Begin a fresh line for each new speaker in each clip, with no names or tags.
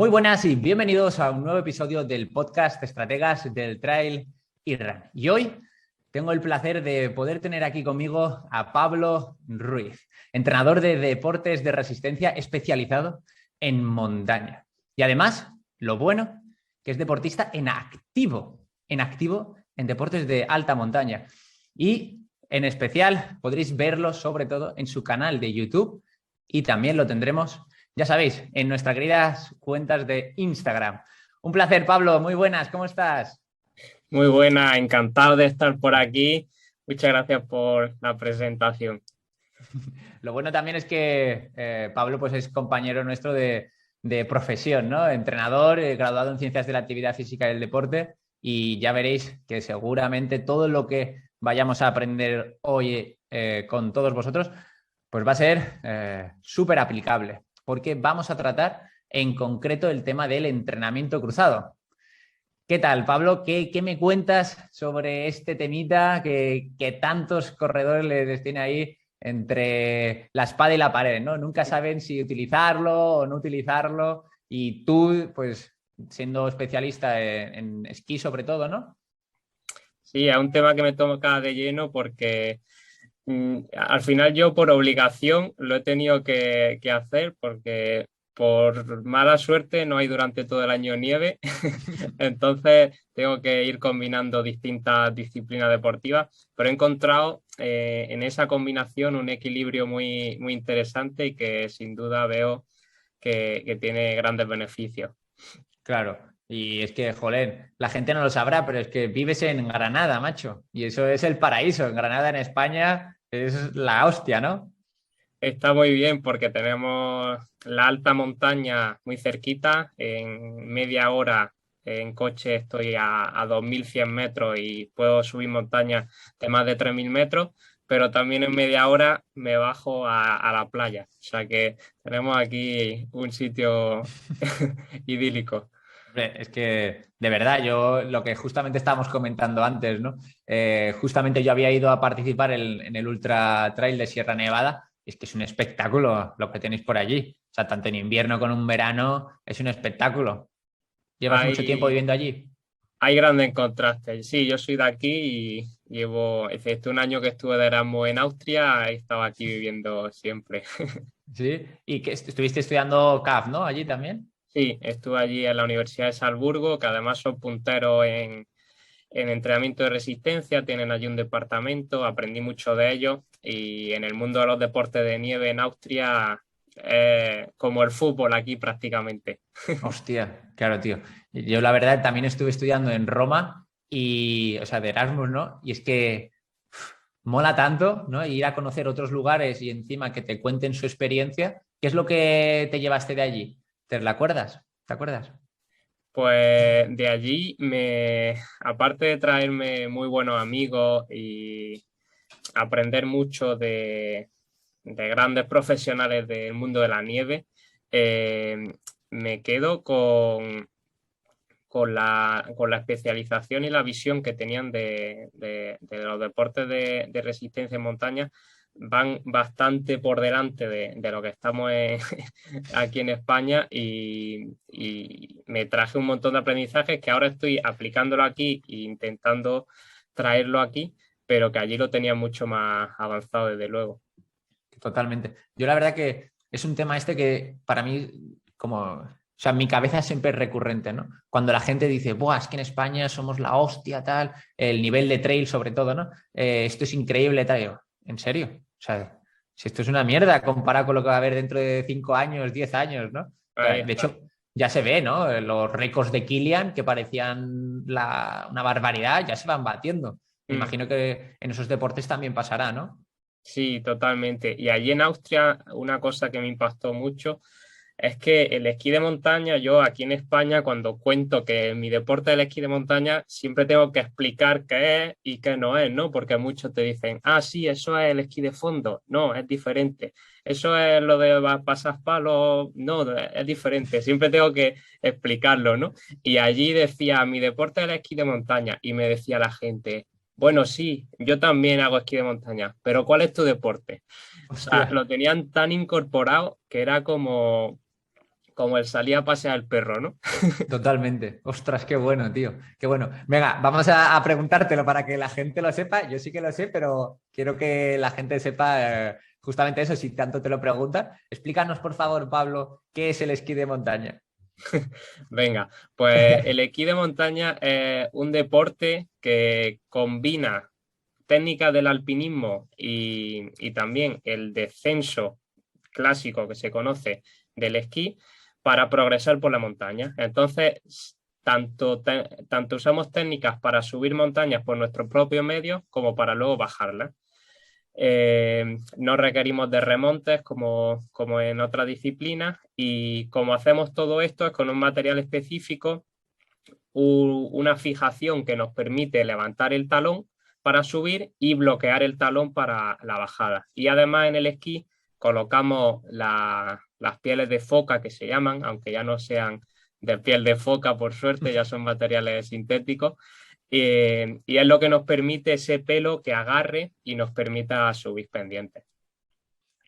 Muy buenas y bienvenidos a un nuevo episodio del podcast Estrategas del Trail y Run. Y hoy tengo el placer de poder tener aquí conmigo a Pablo Ruiz, entrenador de deportes de resistencia especializado en montaña. Y además, lo bueno, que es deportista en deportes de alta montaña. Y en especial podréis verlo sobre todo en su canal de YouTube y también lo tendremos, ya sabéis, en nuestras queridas cuentas de Instagram. Un placer, Pablo. Muy buenas. ¿Cómo estás?
Muy buena, encantado de estar por aquí. Muchas gracias por la presentación.
Lo bueno también es que Pablo pues, es compañero nuestro de profesión, ¿no? Entrenador, graduado en Ciencias de la Actividad Física y el Deporte. Y ya veréis que seguramente todo lo que vayamos a aprender hoy con todos vosotros, pues va a ser súper aplicable, porque vamos a tratar en concreto el tema del entrenamiento cruzado. ¿Qué tal, Pablo? ¿Qué me cuentas sobre este temita que tantos corredores les tiene ahí entre la espada y la pared, ¿no? Nunca saben si utilizarlo o no utilizarlo y tú, pues, siendo especialista en esquí sobre todo, ¿no?
Sí, es un tema que me toca de lleno porque al final yo por obligación lo he tenido que hacer porque por mala suerte no hay durante todo el año nieve, entonces tengo que ir combinando distintas disciplinas deportivas, pero he encontrado en esa combinación un equilibrio muy interesante y que sin duda veo que tiene grandes beneficios.
Claro. Y es que, joder, la gente no lo sabrá, pero es que vives en Granada, macho. Y eso es el paraíso. En Granada, en España, es la hostia, ¿no?
Está muy bien porque tenemos la alta montaña muy cerquita, en media hora en coche estoy a 2100 metros y puedo subir montañas de más de 3000 metros, pero también en media hora me bajo a la playa. O sea que tenemos aquí un sitio idílico.
Hombre, es que, de verdad, yo lo que justamente estábamos comentando antes, ¿no? Justamente yo había ido a participar en el Ultra Trail de Sierra Nevada. Y es que es un espectáculo lo que tenéis por allí. O sea, tanto en invierno como en verano, es un espectáculo. ¿Llevas mucho tiempo
Hay,
viviendo allí?
hay grandes contrastes. Sí, yo soy de aquí y llevo, excepto un año que estuve de Erasmus en Austria, he estado aquí viviendo siempre.
Sí. Y que estuviste estudiando CAF, ¿no? Allí también.
Sí, estuve allí en la Universidad de Salzburgo, que además son punteros en entrenamiento de resistencia, tienen allí un departamento, aprendí mucho de ellos y en el mundo de los deportes de nieve en Austria, como el fútbol aquí prácticamente.
Hostia, claro, tío. Yo la verdad también estuve estudiando en Roma y, o sea, de Erasmus, ¿no? Y es que mola tanto, ¿no? Ir a conocer otros lugares y encima que te cuenten su experiencia. ¿Qué es lo que te llevaste de allí? ¿Te la acuerdas? ¿Te acuerdas?
Pues de allí, aparte de traerme muy buenos amigos y aprender mucho de grandes profesionales del mundo de la nieve, eh, me quedo con la especialización y la visión que tenían de los deportes de resistencia en montaña. Van bastante por delante de lo que estamos aquí en España y me traje un montón de aprendizajes que ahora estoy aplicándolo aquí e intentando traerlo aquí, pero que allí lo tenía mucho más avanzado desde luego.
Totalmente. Yo la verdad que es un tema este que para mí, como, o sea, en mi cabeza siempre es recurrente, ¿no? Cuando la gente dice, Buah, es que en España somos la hostia, tal, el nivel de trail sobre todo, ¿no? Esto es increíble, tal. Y yo, ¿en serio? O sea, si esto es una mierda comparado con lo que va a haber dentro de 5 años, 10 años, ¿no? O sea,
Ahí
de
está.
hecho, ya se ve, ¿no? Los récords de Kilian, que parecían una barbaridad, ya se van batiendo. Me
Mm.
imagino que en esos deportes también pasará, ¿no?
Sí, totalmente. Y allí en Austria, una cosa que me impactó mucho es que el esquí de montaña, yo aquí en España, cuando cuento que mi deporte es el esquí de montaña, siempre tengo que explicar qué es y qué no es, ¿no? Porque muchos te dicen, ah, sí, eso es el esquí de fondo. No, es diferente. Eso es lo de pasar palos. No, es diferente. Siempre tengo que explicarlo, ¿no? Y allí decía, mi deporte es el esquí de montaña. Y me decía la gente, bueno, sí, yo también hago esquí de montaña, pero ¿cuál es tu deporte? O sea,
Hostia.
lo tenían tan incorporado que era como el salir a pasear al perro, ¿no?
Totalmente. Ostras, qué bueno, tío. Qué bueno. Venga, vamos a preguntártelo para que la gente lo sepa. Yo sí que lo sé, pero quiero que la gente sepa justamente eso, si tanto te lo preguntan. Explícanos, por favor, Pablo, ¿qué es el esquí de montaña?
Venga, pues el esquí de montaña es un deporte que combina técnicas del alpinismo y también el descenso clásico que se conoce del esquí para progresar por la montaña. Entonces, tanto usamos técnicas para subir montañas por nuestros propios medios como para luego bajarlas. No requerimos de remontes como en otras disciplinas y como hacemos todo esto es con un material específico, una fijación que nos permite levantar el talón para subir y bloquear el talón para la bajada. Y además en el esquí colocamos las pieles de foca que se llaman, aunque ya no sean de piel de foca por suerte, ya son materiales sintéticos, y es lo que nos permite ese pelo que agarre y nos permita subir pendientes.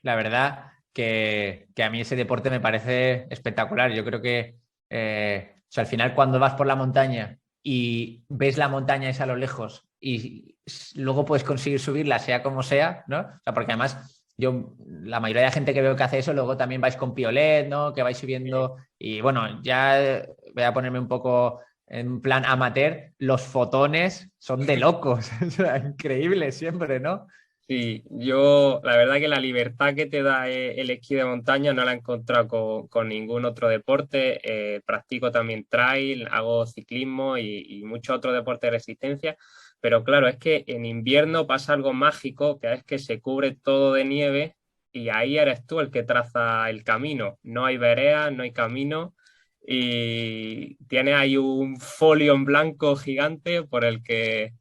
La verdad que a mí ese deporte me parece espectacular. Yo creo que o sea, al final cuando vas por la montaña y ves la montaña esa a lo lejos y luego puedes conseguir subirla sea como sea, ¿no? O sea, porque además yo, la mayoría de la gente que veo que hace eso, luego también vais con piolet, ¿no? Que vais subiendo y bueno, ya voy a ponerme un poco en plan amateur, los fotones son de locos, o sea, increíble siempre, ¿no?
Sí, yo la verdad que la libertad que te da el esquí de montaña no la he encontrado con ningún otro deporte. Practico también trail, hago ciclismo y muchos otros deportes de resistencia. Pero claro, es que en invierno pasa algo mágico, que es que se cubre todo de nieve y ahí eres tú el que traza el camino. No hay vereda, no hay camino y tienes ahí un folio en blanco gigante por el que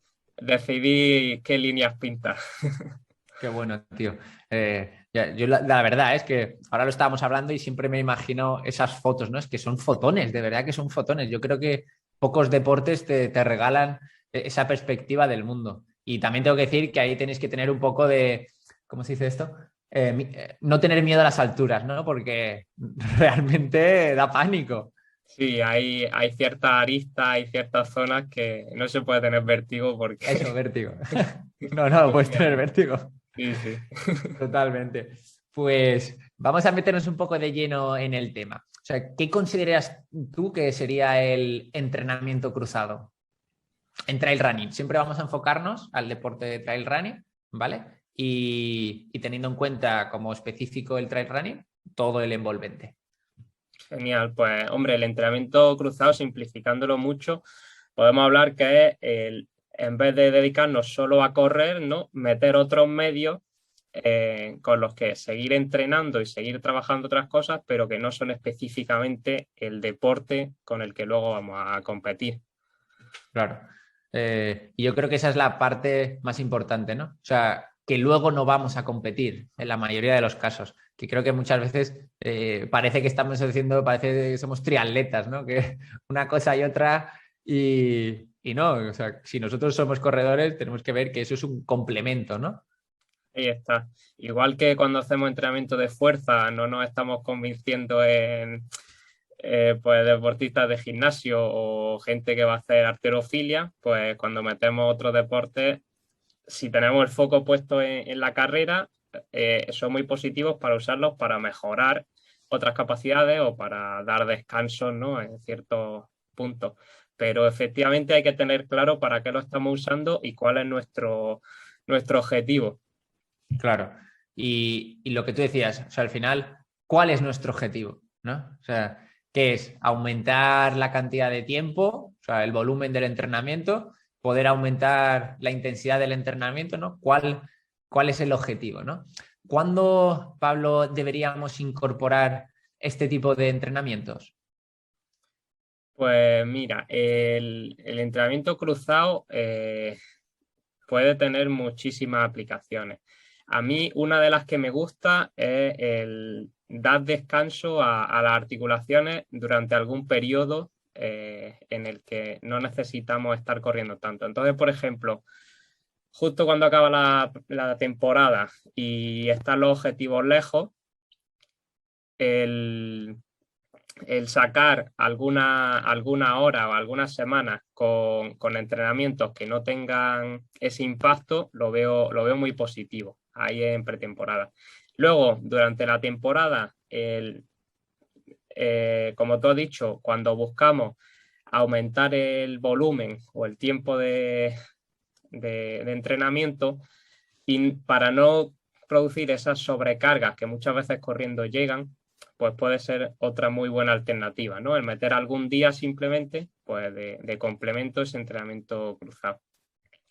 decidí qué líneas pintar.
Qué bueno, tío. Yo la verdad es que ahora lo estábamos hablando y siempre me imagino esas fotos, ¿no? Es que son fotones, de verdad que son fotones. Yo creo que pocos deportes te regalan esa perspectiva del mundo. Y también tengo que decir que ahí tenéis que tener un poco de, ¿cómo se dice esto? No tener miedo a las alturas, ¿no? Porque realmente da pánico.
Sí, hay ciertas aristas, hay ciertas zonas que no se puede tener vértigo porque...
Eso, vértigo. No, no, puedes tener vértigo.
Sí, sí.
Totalmente. Pues vamos a meternos un poco de lleno en el tema. O sea, ¿qué consideras tú que sería el entrenamiento cruzado en trail running? Siempre vamos a enfocarnos al deporte de trail running, ¿vale? Y teniendo en cuenta como específico el trail running, todo el envolvente.
Genial, pues hombre, el entrenamiento cruzado, simplificándolo mucho, podemos hablar que es en vez de dedicarnos solo a correr, ¿no? Meter otros medios con los que seguir entrenando y seguir trabajando otras cosas, pero que no son específicamente el deporte con el que luego vamos a competir.
Claro. Y yo creo que esa es la parte más importante, ¿no? O sea, que luego no vamos a competir en la mayoría de los casos. Que creo que muchas veces parece que estamos haciendo, parece que somos triatletas, ¿no? Que una cosa y otra y no. O sea, si nosotros somos corredores, tenemos que ver que eso es un complemento, ¿no?
Ahí está. Igual que cuando hacemos entrenamiento de fuerza, no nos estamos convirtiendo en pues deportistas de gimnasio o gente que va a hacer halterofilia, pues cuando metemos otros deportes, si tenemos el foco puesto en la carrera, son muy positivos para usarlos para mejorar otras capacidades o para dar descansos, ¿no? En ciertos puntos. Pero efectivamente hay que tener claro para qué lo estamos usando y cuál es nuestro objetivo.
Claro. Y lo que tú decías, o sea, al final, ¿cuál es nuestro objetivo? ¿No? O sea, ¿qué es? Aumentar la cantidad de tiempo, o sea, el volumen del entrenamiento, poder aumentar la intensidad del entrenamiento, ¿no? ¿Cuál es el objetivo, ¿no? ¿Cuándo, Pablo, deberíamos incorporar este tipo de entrenamientos?
Pues mira, el entrenamiento cruzado puede tener muchísimas aplicaciones. A mí una de las que me gusta es el dar descanso a las articulaciones durante algún periodo en el que no necesitamos estar corriendo tanto. Entonces, por ejemplo, justo cuando acaba la temporada y están los objetivos lejos, el, el sacar alguna hora o algunas semanas con entrenamientos que no tengan ese impacto, lo veo muy positivo ahí en pretemporada. Luego, durante la temporada, como tú has dicho, cuando buscamos aumentar el volumen o el tiempo de entrenamiento, y para no producir esas sobrecargas que muchas veces corriendo llegan, pues puede ser otra muy buena alternativa, ¿no? El meter algún día simplemente, pues de complemento ese entrenamiento cruzado.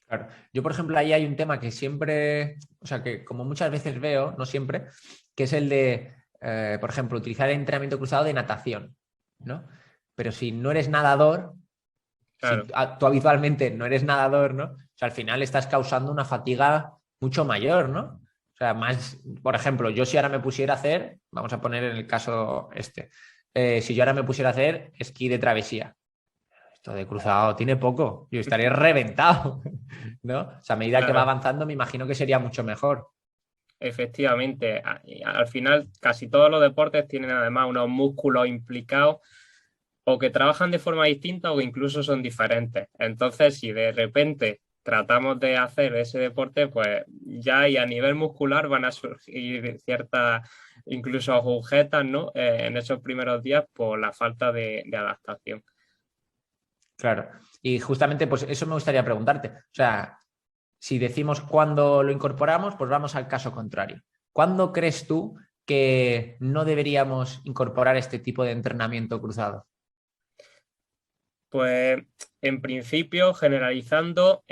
Claro. Yo, por ejemplo, ahí hay un tema que siempre, o sea, que como muchas veces veo, no siempre, que es el de, por ejemplo, utilizar el entrenamiento cruzado de natación, ¿no? Pero si no eres nadador, si
Claro,
tú habitualmente no eres nadador, ¿no? O sea, al final estás causando una fatiga mucho mayor, ¿no? O sea, más, por ejemplo, yo si ahora me pusiera a hacer, vamos a poner en el caso este, si yo ahora me pusiera a hacer esquí de travesía, esto de cruzado tiene poco, yo estaría reventado, ¿no? O sea, a medida que va
claro.
avanzando, me imagino que sería mucho mejor.
Efectivamente, al final casi todos los deportes tienen además unos músculos implicados o que trabajan de forma distinta o incluso son diferentes. Entonces, si de repente tratamos de hacer ese deporte, pues ya y a nivel muscular van a surgir ciertas, incluso agujetas, ¿no? En esos primeros días por la falta de adaptación.
Claro. Y justamente, pues eso me gustaría preguntarte. O sea, si decimos cuándo lo incorporamos, pues vamos al caso contrario. ¿Cuándo crees tú que no deberíamos incorporar este tipo de entrenamiento cruzado?
Pues en principio, generalizando,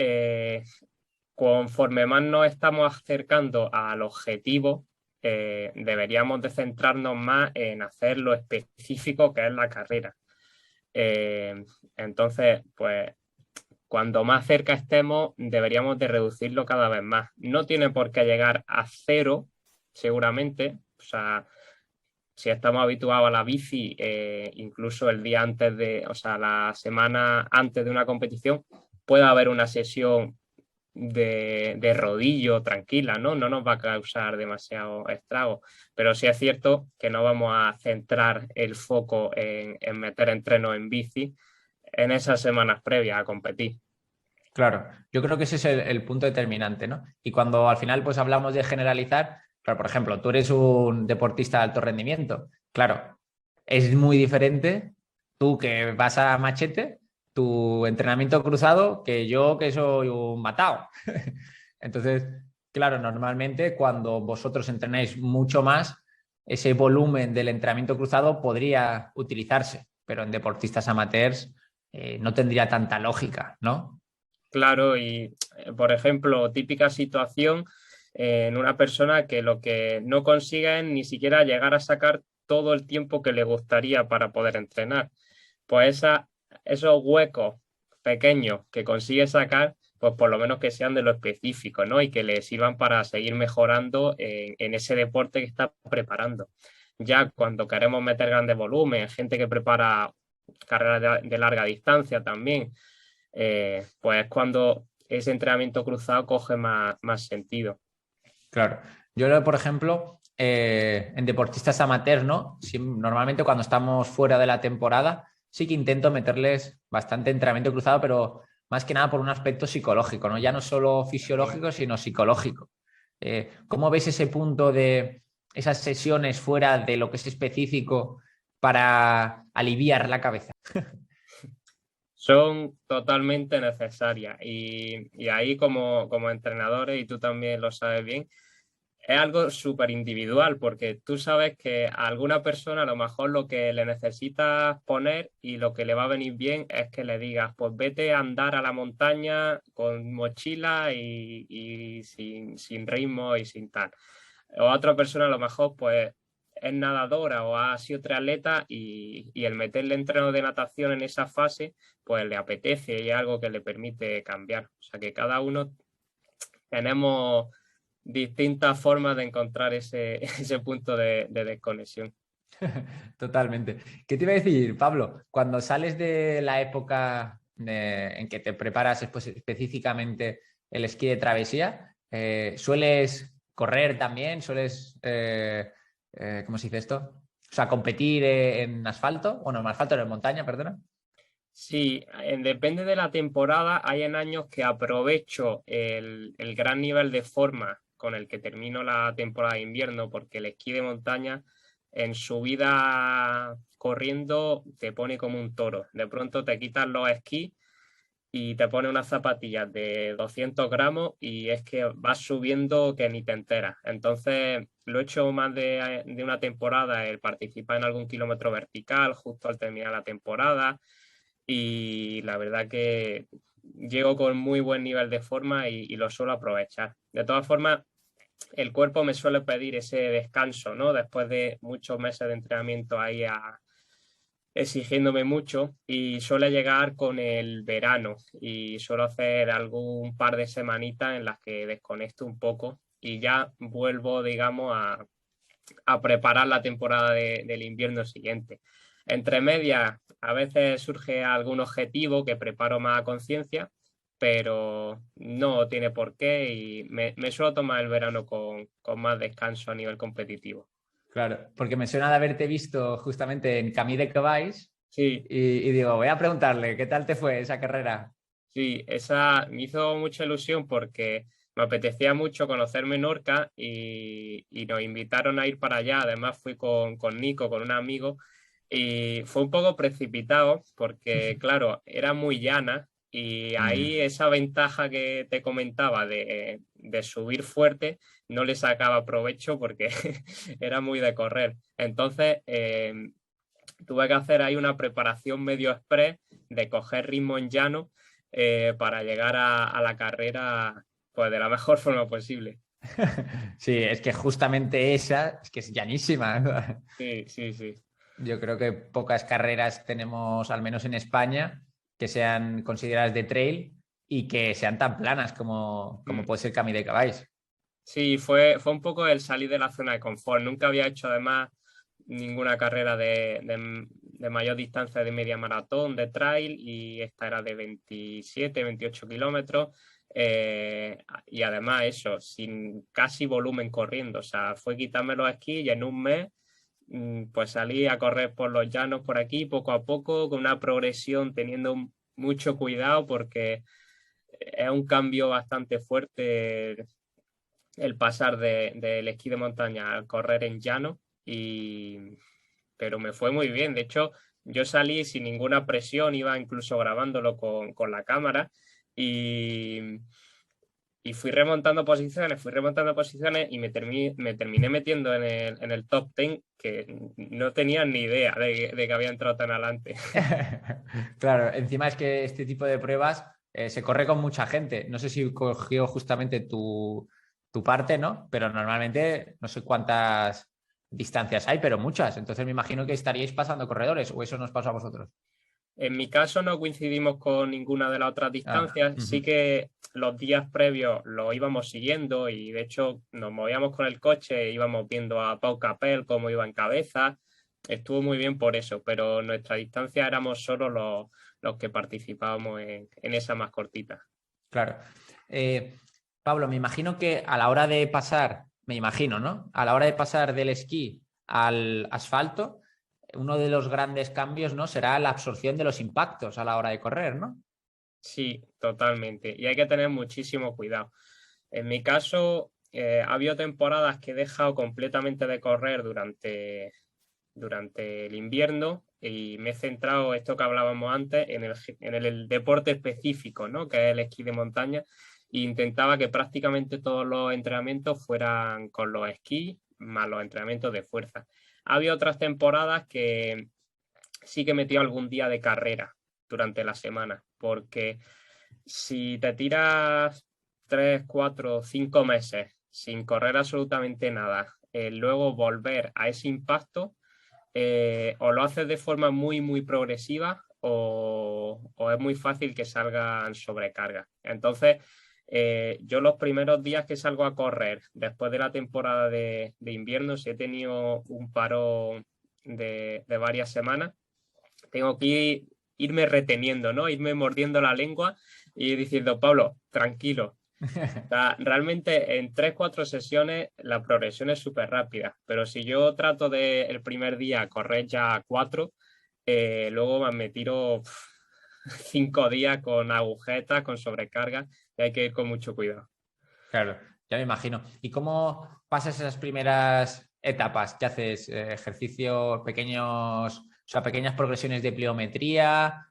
conforme más nos estamos acercando al objetivo, deberíamos de centrarnos más en hacer lo específico que es la carrera. Eh, entonces, pues cuando más cerca estemos, deberíamos de reducirlo cada vez más. No tiene por qué llegar a cero, seguramente. O sea, si estamos habituados a la bici, incluso el día antes o sea, la semana antes de una competición, puede haber una sesión de rodillo tranquila, ¿no? No nos va a causar demasiado estrago, pero sí es cierto que no vamos a centrar el foco en meter entreno en bici en esas semanas previas a competir.
Claro, yo creo que ese es el punto determinante, ¿no? Y cuando al final pues hablamos de generalizar, claro, por ejemplo, tú eres un deportista de alto rendimiento, claro, es muy diferente tú que vas a machete, tu entrenamiento cruzado, que yo que soy un matado. Entonces, claro, normalmente cuando vosotros entrenáis mucho más, ese volumen del entrenamiento cruzado podría utilizarse, pero en deportistas amateurs no tendría tanta lógica, ¿no?
Claro, y por ejemplo, típica situación en una persona que lo que no consigue es ni siquiera llegar a sacar todo el tiempo que le gustaría para poder entrenar. Pues esos huecos pequeños que consigue sacar, pues por lo menos que sean de lo específico, ¿no? Y que le sirvan para seguir mejorando en ese deporte que está preparando. Ya cuando queremos meter grandes volúmenes, gente que prepara carreras de larga distancia también, pues es cuando ese entrenamiento cruzado coge más sentido.
Claro. Yo, por ejemplo, en deportistas amateurs, ¿no? Normalmente cuando estamos fuera de la temporada, sí que intento meterles bastante entrenamiento cruzado, pero más que nada por un aspecto psicológico, ¿no? Ya no solo fisiológico, sino psicológico. ¿Cómo ves ese punto de esas sesiones fuera de lo que es específico para aliviar la cabeza?
Son totalmente necesarias y ahí como entrenadores, y tú también lo sabes bien, es algo súper individual porque tú sabes que a alguna persona a lo mejor lo que le necesitas poner y lo que le va a venir bien es que le digas, pues vete a andar a la montaña con mochila y sin ritmo y sin tal. O a otra persona a lo mejor pues es nadadora o ha sido triatleta y el meterle entreno de natación en esa fase pues le apetece y es algo que le permite cambiar. O sea que cada uno tenemos distintas formas de encontrar ese punto de desconexión.
Totalmente. ¿Qué te iba a decir, Pablo? Cuando sales de la época en que te preparas pues, específicamente el esquí de travesía, ¿sueles correr también? ¿Sueles, cómo se dice esto? O sea, competir en asfalto, bueno, en asfalto, no, en montaña, perdona.
Sí, depende de la temporada. Hay en años que aprovecho el gran nivel de forma con el que termino la temporada de invierno, porque el esquí de montaña en subida corriendo te pone como un toro. De pronto te quitas los esquís y te pone unas zapatillas de 200 gramos y es que vas subiendo que ni te enteras. Entonces, lo he hecho más de una temporada, el participar en algún kilómetro vertical justo al terminar la temporada y la verdad que llego con muy buen nivel de forma y lo suelo aprovechar. De todas formas, el cuerpo me suele pedir ese descanso, ¿no? Después de muchos meses de entrenamiento ahí exigiéndome mucho y suele llegar con el verano y suelo hacer algún par de semanitas en las que desconecto un poco y ya vuelvo, digamos, a preparar la temporada del invierno siguiente. Entre medias, a veces surge algún objetivo que preparo más a conciencia, pero no tiene por qué y me suelo tomar el verano con más descanso a nivel competitivo.
Claro, porque me suena de haberte visto justamente en Camí de Cabáis
Sí,
y digo, voy a preguntarle, ¿qué tal te fue esa carrera?
sí, esa me hizo mucha ilusión porque me apetecía mucho conocer Menorca y nos invitaron a ir para allá. Además fui con Nico, con un amigo, y fue un poco precipitado porque, claro, era muy llana y ahí
Mm.
esa ventaja que te comentaba de subir fuerte no le sacaba provecho porque era muy de correr. Entonces, tuve que hacer ahí una preparación medio express de coger ritmo en llano para llegar a la carrera pues, de la mejor forma posible.
Sí, es que justamente esa, es que es llanísima.
Sí, sí, sí.
Yo creo que pocas carreras tenemos, al menos en España, que sean consideradas de trail y que sean tan planas como
Mm.
puede ser Camí de Cabáis.
Sí, fue un poco el salir de la zona de confort. Nunca había hecho además ninguna carrera de mayor distancia de media maratón, de trail, y esta era de 27, 28 kilómetros. Y además eso, sin casi volumen corriendo. O sea, fue quitarme los esquís y en un mes pues salí a correr por los llanos por aquí poco a poco, con una progresión, teniendo mucho cuidado porque es un cambio bastante fuerte el pasar del esquí de montaña al correr en llano, pero me fue muy bien. De hecho, yo salí sin ninguna presión, iba incluso grabándolo con la cámara y, y fui remontando posiciones y me terminé metiendo en el top 10 que no tenía ni idea de que había entrado tan adelante.
Claro, encima es que este tipo de pruebas se corre con mucha gente. No sé si cogió justamente tu parte, ¿no? Pero normalmente no sé cuántas distancias hay, pero muchas. Entonces me imagino que estaríais pasando corredores o eso nos pasó a vosotros.
En mi caso no coincidimos con ninguna de las otras
Ah,
distancias, sí
ujú.
que los días previos lo íbamos siguiendo y de hecho nos movíamos con el coche, íbamos viendo a Pau Capel cómo iba en cabeza, estuvo muy bien por eso, pero nuestra distancia éramos solo los que participábamos en esa más cortita.
Claro. Eh, Pablo, me imagino que a la hora de pasar, me imagino, ¿no? A la hora de pasar del esquí al asfalto, uno de los grandes cambios, ¿no? Será la absorción de los impactos a la hora de correr, ¿no?
Sí, totalmente, y hay que tener muchísimo cuidado. En mi caso, ha habido temporadas que he dejado completamente de correr durante el invierno y me he centrado, esto que hablábamos antes, en el deporte específico, ¿no? Que es el esquí de montaña, e intentaba que prácticamente todos los entrenamientos fueran con los esquís más los entrenamientos de fuerza. Ha habido otras temporadas que sí que he metido algún día de carrera durante la semana, porque si te tiras 3, 4, 5 meses sin correr absolutamente nada, luego volver a ese impacto, o lo haces de forma muy, muy progresiva o es muy fácil que salgan sobrecargas. Entonces, yo los primeros días que salgo a correr, después de la temporada de invierno, si he tenido un paro de varias semanas, tengo que irme reteniendo, ¿no? Irme mordiendo la lengua y diciendo, Pablo, tranquilo. O sea, realmente en 3-4 sesiones la progresión es súper rápida, pero si yo trato de el primer día correr ya a 4, luego me tiro 5 días con agujetas, con sobrecarga, y hay que ir con mucho cuidado.
Claro, ya me imagino. ¿Y cómo pasas esas primeras etapas? ¿Qué haces? ¿Ejercicio, pequeños, o sea, pequeñas progresiones de pliometría?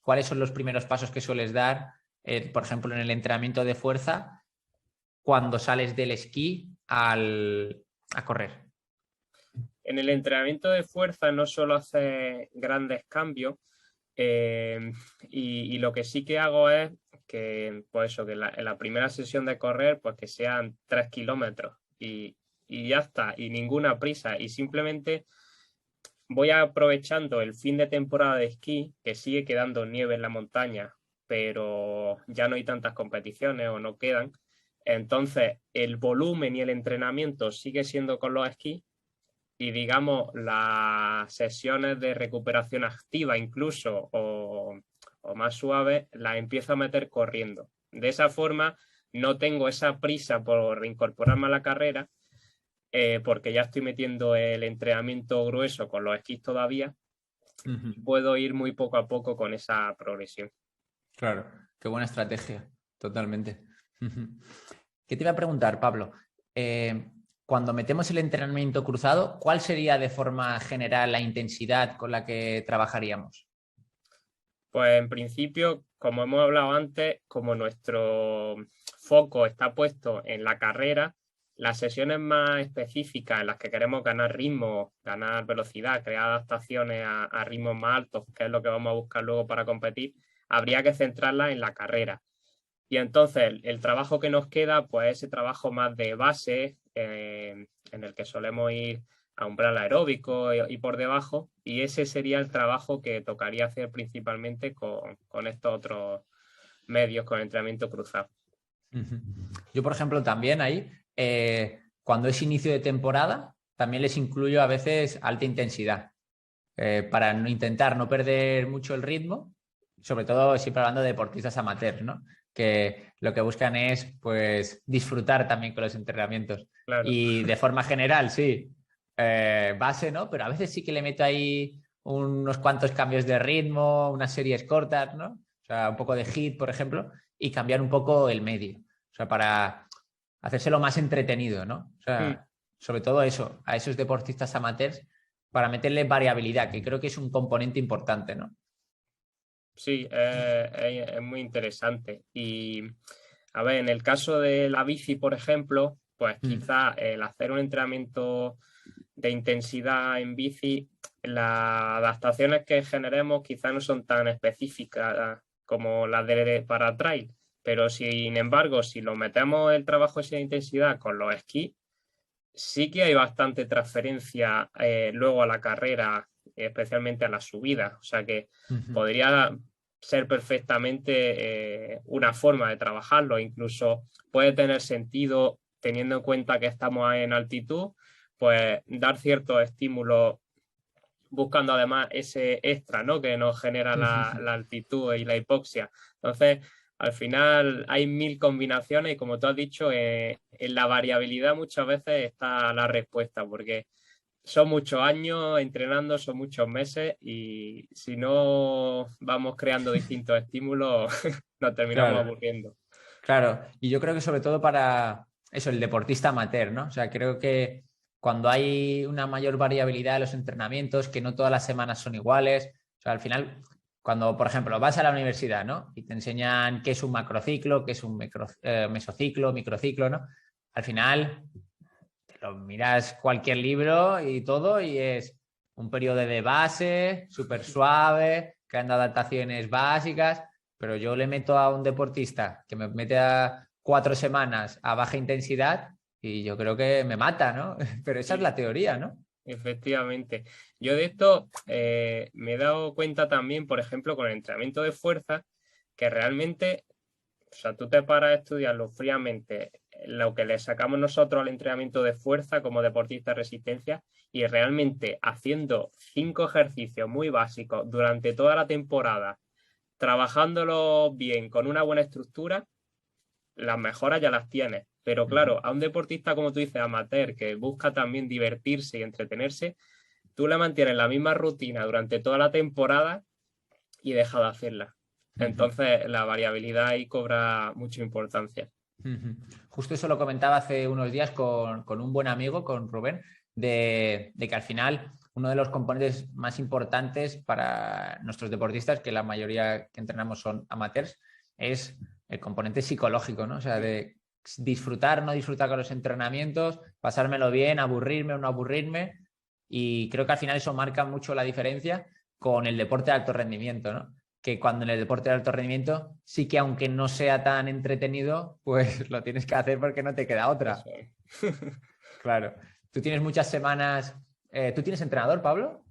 ¿Cuáles son los primeros pasos que sueles dar, por ejemplo, en el entrenamiento de fuerza cuando sales del esquí a correr?
En el entrenamiento de fuerza no solo hace grandes cambios, y lo que sí que hago es que, pues eso, que en la primera sesión de correr, pues que sean 3 kilómetros y ya está, y ninguna prisa, y simplemente voy aprovechando el fin de temporada de esquí, que sigue quedando nieve en la montaña, pero ya no hay tantas competiciones o no quedan. Entonces, el volumen y el entrenamiento sigue siendo con los esquís y digamos las sesiones de recuperación activa incluso o más suaves las empiezo a meter corriendo. De esa forma no tengo esa prisa por reincorporarme a la carrera, porque ya estoy metiendo el entrenamiento grueso con los esquís todavía y puedo ir muy poco a poco con esa progresión.
Claro, qué buena estrategia, totalmente. ¿Qué te iba a preguntar, Pablo? Cuando metemos el entrenamiento cruzado, ¿cuál sería de forma general la intensidad con la que trabajaríamos?
Pues en principio, como hemos hablado antes, como nuestro foco está puesto en la carrera, las sesiones más específicas en las que queremos ganar ritmo, ganar velocidad, crear adaptaciones a ritmos más altos, que es lo que vamos a buscar luego para competir, habría que centrarlas en la carrera. Y entonces el trabajo que nos queda, pues ese trabajo más de base, en el que solemos ir a umbral aeróbico y por debajo, y ese sería el trabajo que tocaría hacer principalmente con estos otros medios, con entrenamiento cruzado.
Yo, por ejemplo, también ahí, cuando es inicio de temporada, también les incluyo a veces alta intensidad, para no intentar no perder mucho el ritmo, sobre todo siempre hablando de deportistas amateurs, ¿no? Que lo que buscan es pues disfrutar también con los entrenamientos.
Claro.
Y de forma general, sí, base, ¿no? Pero a veces sí que le meto ahí unos cuantos cambios de ritmo, unas series cortas, ¿no? O sea, un poco de hit, por ejemplo, y cambiar un poco el medio. O sea, para hacérselo más entretenido, ¿no? O
Mm.
sea, sobre todo eso, a esos deportistas amateurs, para meterle variabilidad, que creo que es un componente importante, ¿no?
Sí, es muy interesante. Y a ver, en el caso de la bici, por ejemplo, pues quizá el hacer un entrenamiento de intensidad en bici, las adaptaciones que generemos quizá no son tan específicas como las de para trail, pero sin embargo, si lo metemos el trabajo de esa intensidad con los esquís, sí que hay bastante transferencia luego a la carrera, especialmente a la subida. O sea que podría ser perfectamente una forma de trabajarlo. Incluso puede tener sentido, teniendo en cuenta que estamos en altitud, pues dar ciertos estímulos buscando además ese extra, ¿no? Que nos genera la altitud y la hipoxia. Entonces, al final hay mil combinaciones y como tú has dicho, en la variabilidad muchas veces está la respuesta, porque son muchos años entrenando, son muchos meses y si no vamos creando distintos estímulos, nos terminamos
Claro,
aburriendo.
claro. Y yo creo que sobre todo para eso, el deportista amateur, ¿no? O sea, creo que cuando hay una mayor variabilidad en los entrenamientos, que no todas las semanas son iguales, o sea, al final, cuando, por ejemplo, vas a la universidad, ¿no? Y te enseñan qué es un macrociclo, qué es un mesociclo, microciclo, ¿no? Al final, te lo miras cualquier libro y todo, y es un periodo de base, súper suave, creando adaptaciones básicas, pero yo le meto a un deportista que me mete a 4 semanas a baja intensidad y yo creo que me mata, ¿no? Pero esa es
Sí,
la teoría, ¿no?
efectivamente. Yo de esto me he dado cuenta también, por ejemplo, con el entrenamiento de fuerza, que realmente, o sea, tú te paras a estudiarlo fríamente, lo que le sacamos nosotros al entrenamiento de fuerza como deportista de resistencia, y realmente haciendo 5 ejercicios muy básicos durante toda la temporada, trabajándolo bien, con una buena estructura, las mejoras ya las tienes. Pero claro, a un deportista, como tú dices, amateur, que busca también divertirse y entretenerse, tú le mantienes la misma rutina durante toda la temporada y deja de hacerla. Entonces, la variabilidad ahí cobra mucha importancia.
Justo eso lo comentaba hace unos días con un buen amigo, con Rubén, de que al final uno de los componentes más importantes para nuestros deportistas, que la mayoría que entrenamos son amateurs, es el componente psicológico, ¿no? O sea, de disfrutar, no disfrutar con los entrenamientos, pasármelo bien, aburrirme o no aburrirme. Y creo que al final eso marca mucho la diferencia con el deporte de alto rendimiento, ¿no? Que cuando en el deporte de alto rendimiento sí que aunque no sea tan entretenido, pues lo tienes que hacer porque no te queda otra. Claro. Tú tienes muchas semanas... ¿Tú tienes entrenador, Pablo?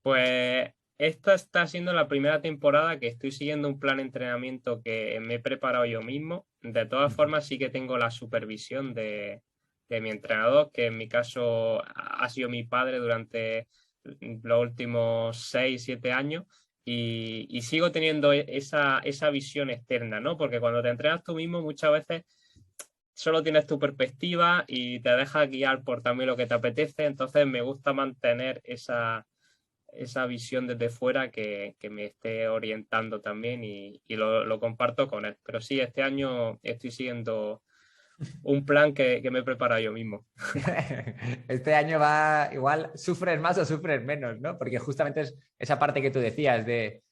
Pues esta está siendo la primera temporada que estoy siguiendo un plan de entrenamiento que me he preparado yo mismo. De todas formas, sí que tengo la supervisión de mi entrenador, que en mi caso ha sido mi padre durante los últimos 6, 7 años. Y sigo teniendo esa visión externa, ¿no? Porque cuando te entrenas tú mismo, muchas veces solo tienes tu perspectiva y te dejas guiar por también lo que te apetece. Entonces me gusta mantener esa visión desde fuera que me esté orientando también y lo comparto con él. Pero sí, este año estoy siguiendo un plan que me he preparado yo mismo.
Este año va igual, sufres más o sufres menos, ¿no? Porque justamente es esa parte que tú decías de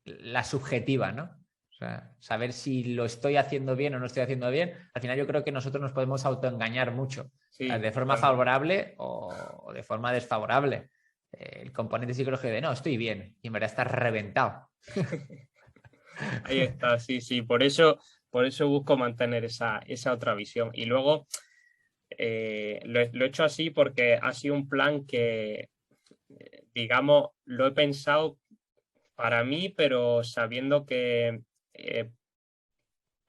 la subjetiva, ¿no? O sea, saber si lo estoy haciendo bien o no estoy haciendo bien. Al final yo creo que nosotros nos podemos autoengañar mucho,
Sí,
de forma
totalmente.
favorable o de forma desfavorable. El componente psicológico de no, estoy bien y en verdad estás reventado.
Ahí está, sí, sí. Por eso busco mantener esa otra visión. Y luego lo he hecho así porque ha sido un plan que, digamos, lo he pensado para mí, pero sabiendo que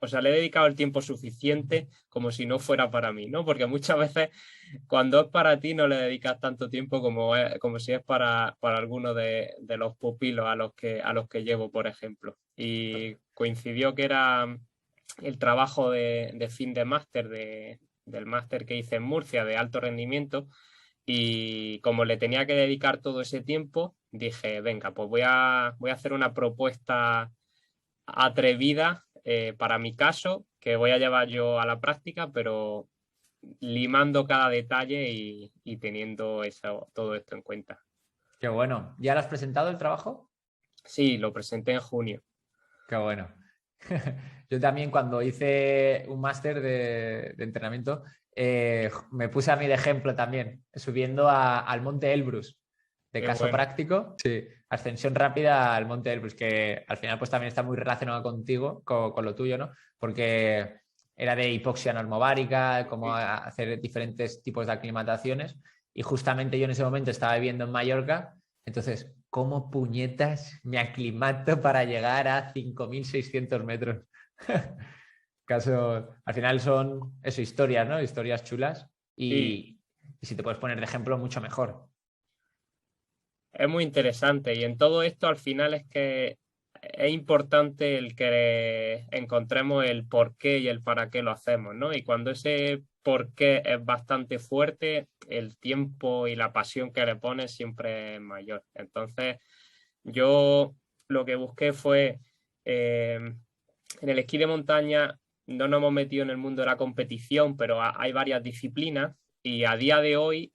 o sea, le he dedicado el tiempo suficiente como si no fuera para mí, ¿no? Porque muchas veces cuando es para ti no le dedicas tanto tiempo como si es para alguno de los pupilos a los que llevo, por ejemplo. Y coincidió que era el trabajo de fin de máster, del máster que hice en Murcia de alto rendimiento. Y como le tenía que dedicar todo ese tiempo, dije, venga, pues voy a hacer una propuesta atrevida para mi caso, que voy a llevar yo a la práctica, pero limando cada detalle y teniendo todo esto en cuenta.
Qué bueno. ¿Ya lo has presentado el trabajo?
Sí, lo presenté en junio.
Qué bueno. Yo también cuando hice un máster de entrenamiento, me puse a mí de ejemplo también, subiendo al Monte Elbrus, de
Qué
caso
bueno.
práctico, sí, ascensión rápida al Monte Elbrus, que al final pues también está muy relacionado contigo, con lo tuyo, ¿no? Porque era de hipoxia normovárica, cómo hacer diferentes tipos de aclimataciones, y justamente yo en ese momento estaba viviendo en Mallorca, entonces ¿cómo puñetas me aclimato para llegar a 5.600 metros? Caso, al final son eso, historias, ¿no? Historias chulas
Sí,
y si te puedes poner de ejemplo, mucho mejor.
es muy interesante y en todo esto al final es que es importante el que encontremos el por qué y el para qué lo hacemos, ¿no? Y cuando ese por qué es bastante fuerte, el tiempo y la pasión que le pones siempre es mayor. Entonces, yo lo que busqué fue, en el esquí de montaña no nos hemos metido en el mundo de la competición, pero hay varias disciplinas y a día de hoy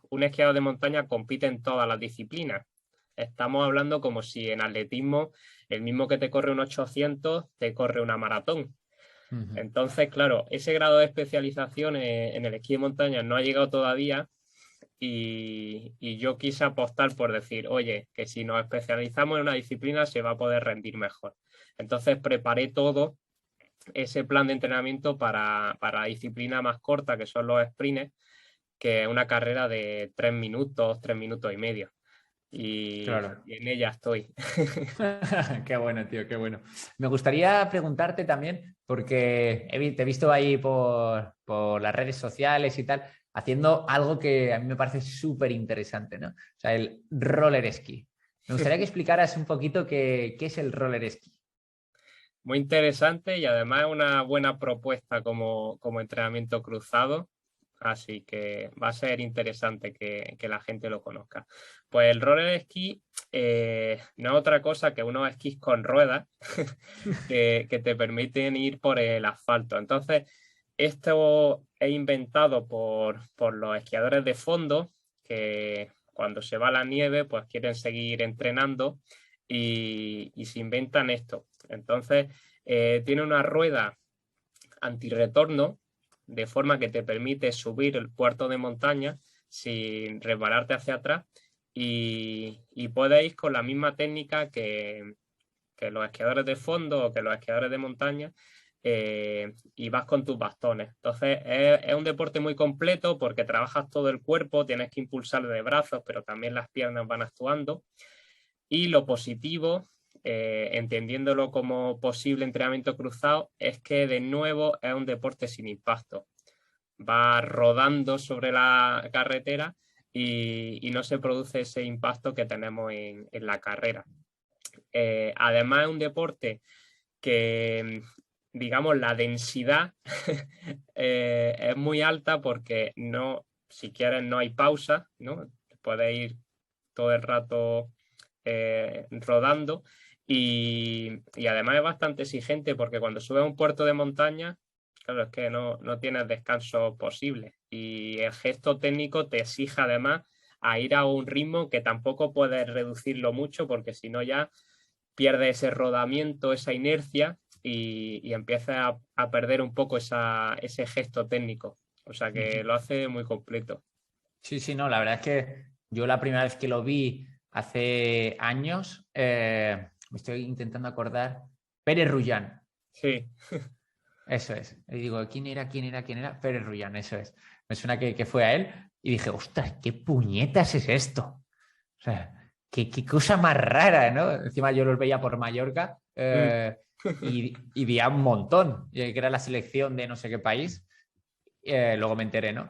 un esquiador de montaña compite en todas las disciplinas. Estamos hablando como si en atletismo el mismo que te corre un 800 te corre una maratón. Entonces, claro, ese grado de especialización en el esquí de montaña no ha llegado todavía y yo quise apostar por decir, oye, que si nos especializamos en una disciplina se va a poder rendir mejor. Entonces preparé todo ese plan de entrenamiento para la disciplina más corta, que son los sprints, que es una carrera de 3 minutos, 3 minutos y medio.
Claro.
Y en ella estoy.
Qué bueno, tío, qué bueno. Me gustaría preguntarte también, porque te he visto ahí por las redes sociales y tal, haciendo algo que a mí me parece súper interesante, ¿no? O sea, el roller esquí. Me gustaría que explicaras un poquito qué es el roller esquí.
muy interesante y además una buena propuesta como entrenamiento cruzado. Así que va a ser interesante que la gente lo conozca. Pues el roller esquí no es otra cosa que unos esquís con ruedas que te permiten ir por el asfalto. Entonces, esto es inventado por los esquiadores de fondo que cuando se va la nieve pues quieren seguir entrenando y se inventan esto. Entonces, tiene una rueda antirretorno de forma que te permite subir el puerto de montaña sin resbalarte hacia atrás y puedes ir con la misma técnica que los esquiadores de fondo o que los esquiadores de montaña y vas con tus bastones. Entonces es un deporte muy completo porque trabajas todo el cuerpo, tienes que impulsar de brazos, pero también las piernas van actuando. Y lo positivo, entendiéndolo como posible entrenamiento cruzado, es que de nuevo es un deporte sin impacto. Va rodando sobre la carretera y no se produce ese impacto que tenemos en la carrera. Además es un deporte que, digamos, la densidad es muy alta porque no, si quieres no hay pausa, ¿no? Puedes ir todo el rato rodando y además es bastante exigente porque cuando subes a un puerto de montaña, claro, es que no tienes descanso posible y el gesto técnico te exige además a ir a un ritmo que tampoco puedes reducirlo mucho porque si no ya pierde ese rodamiento, esa inercia y empieza a perder un poco ese gesto técnico. O sea que lo hace muy completo.
Sí, sí, no, la verdad es que yo la primera vez que lo vi hace años, me estoy intentando acordar, Pérez Rullán,
Sí.
eso es. Y digo, ¿quién era? ¿Quién era? ¿Quién era? Pérez Rullán, eso es. Me suena que fue a él y dije, ostras, ¿qué puñetas es esto? O sea, qué cosa más rara, ¿no? Encima yo los veía por Mallorca
Mm.
y vi a un montón, que era la selección de no sé qué país, luego me enteré, ¿no?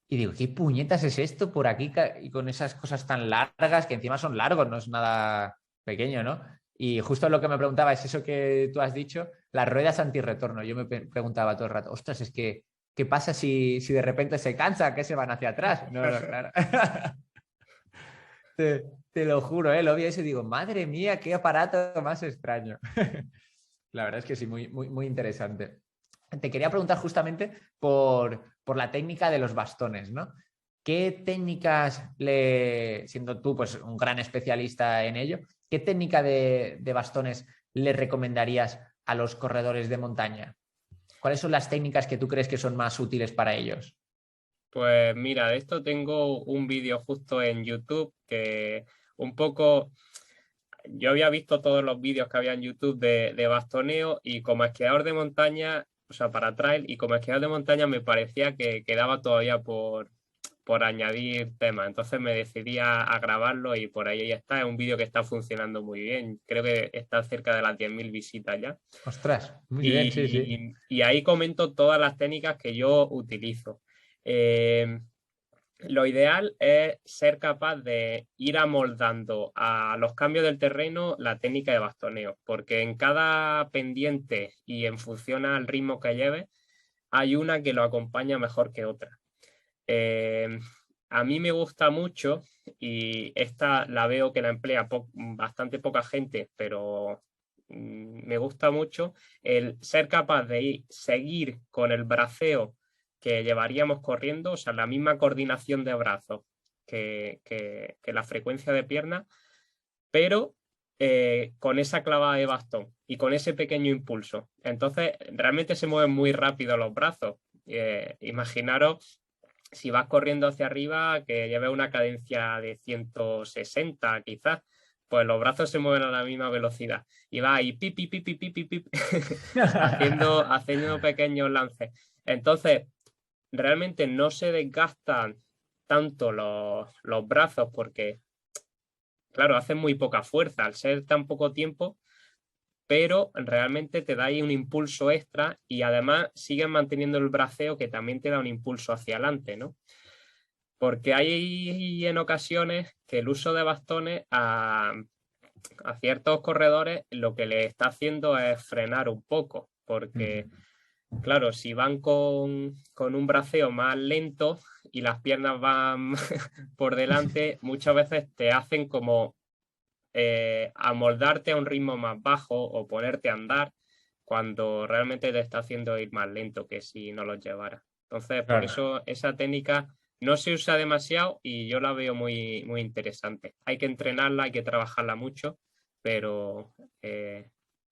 Y digo, ¿qué puñetas es esto por aquí? Y con esas cosas tan largas, que encima son largos, no es nada pequeño, ¿no? Y justo lo que me preguntaba es eso que tú has dicho, las ruedas antirretorno. Yo me preguntaba todo el rato, ostras, es que, ¿qué pasa si de repente se cansa? ¿Qué se van hacia atrás? No, no, claro. Te lo juro, lo vi eso y digo, madre mía, qué aparato más extraño. La verdad es que sí, muy, muy, muy interesante. Te quería preguntar justamente por la técnica de los bastones, ¿no? ¿Qué técnicas, siendo tú pues, un gran especialista en ello, qué técnica de bastones le recomendarías a los corredores de montaña? ¿Cuáles son las técnicas que tú crees que son más útiles para ellos?
Pues mira, de esto tengo un vídeo justo en YouTube que un poco, yo había visto todos los vídeos que había en YouTube de bastoneo y como esquiador de montaña, o sea, para trail y como esquiador de montaña me parecía que quedaba todavía por añadir temas. Entonces me decidí a grabarlo y por ahí ya está. Es un vídeo que está funcionando muy bien. Creo que está cerca de las 10.000 visitas ya.
Ostras, muy bien, sí, sí.
Y ahí comento todas las técnicas que yo utilizo. Eh, lo ideal es ser capaz de ir amoldando a los cambios del terreno la técnica de bastoneo, porque en cada pendiente y en función al ritmo que lleve, hay una que lo acompaña mejor que otra. Eh, a mí me gusta mucho y esta la veo que la emplea bastante poca gente, pero me gusta mucho el ser capaz de seguir con el braceo que llevaríamos corriendo, o sea, la misma coordinación de brazos que la frecuencia de pierna, pero con esa clavada de bastón y con ese pequeño impulso. Entonces, realmente se mueven muy rápido los brazos. Imaginaros si vas corriendo hacia arriba, que lleve una cadencia de 160 quizás, pues los brazos se mueven a la misma velocidad. Y va ahí pip, pip, pip, pip, pip, pip, pip, haciendo pequeños lances. Entonces, realmente no se desgastan tanto los brazos porque, claro, hacen muy poca fuerza. Al ser tan poco tiempo, pero realmente te da ahí un impulso extra y además sigues manteniendo el braceo que también te da un impulso hacia adelante, ¿no? Porque hay en ocasiones que el uso de bastones a ciertos corredores lo que le está haciendo es frenar un poco, porque claro, si van con un braceo más lento y las piernas van por delante, muchas veces te hacen como amoldarte a un ritmo más bajo o ponerte a andar cuando realmente te está haciendo ir más lento que si no los llevara. Entonces, por
Claro.
eso esa técnica no se usa demasiado y yo la veo muy, muy interesante. Hay que entrenarla, hay que trabajarla mucho, pero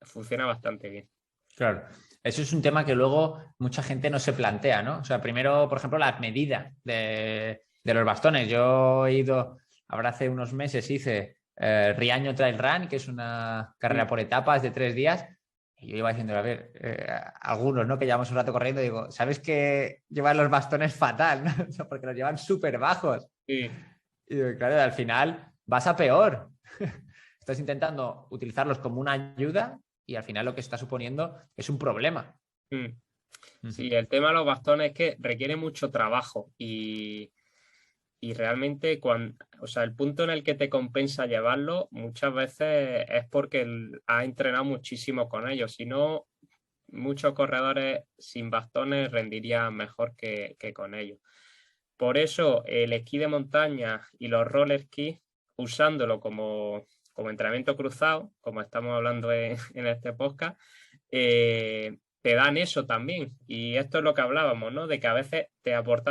funciona bastante bien.
Claro, eso es un tema que luego mucha gente no se plantea, ¿no? O sea, primero, por ejemplo, la medida de los bastones. Yo he ido, ahora hace unos meses hice Riaño Trail Run, que es una carrera
Mm,
por etapas de 3 días. Y yo iba diciendo, a ver, algunos, ¿no? Que llevamos un rato corriendo, digo, ¿sabes que llevan los bastones fatal, ¿no? O sea, porque los llevan súper bajos.
sí.
Y digo, claro, al final vas a peor. Estás intentando utilizarlos como una ayuda y al final lo que está suponiendo es un problema.
Mm. Sí,
Ujú.
el tema de los bastones es que requiere mucho trabajo y realmente o sea, el punto en el que te compensa llevarlo muchas veces es porque has entrenado muchísimo con ellos. Si no, muchos corredores sin bastones rendirían mejor que con ellos. Por eso el esquí de montaña y los roller esquí, usándolo como entrenamiento cruzado, como estamos hablando en este podcast, te dan eso también. Y esto es lo que hablábamos, ¿no? De que a veces te aporta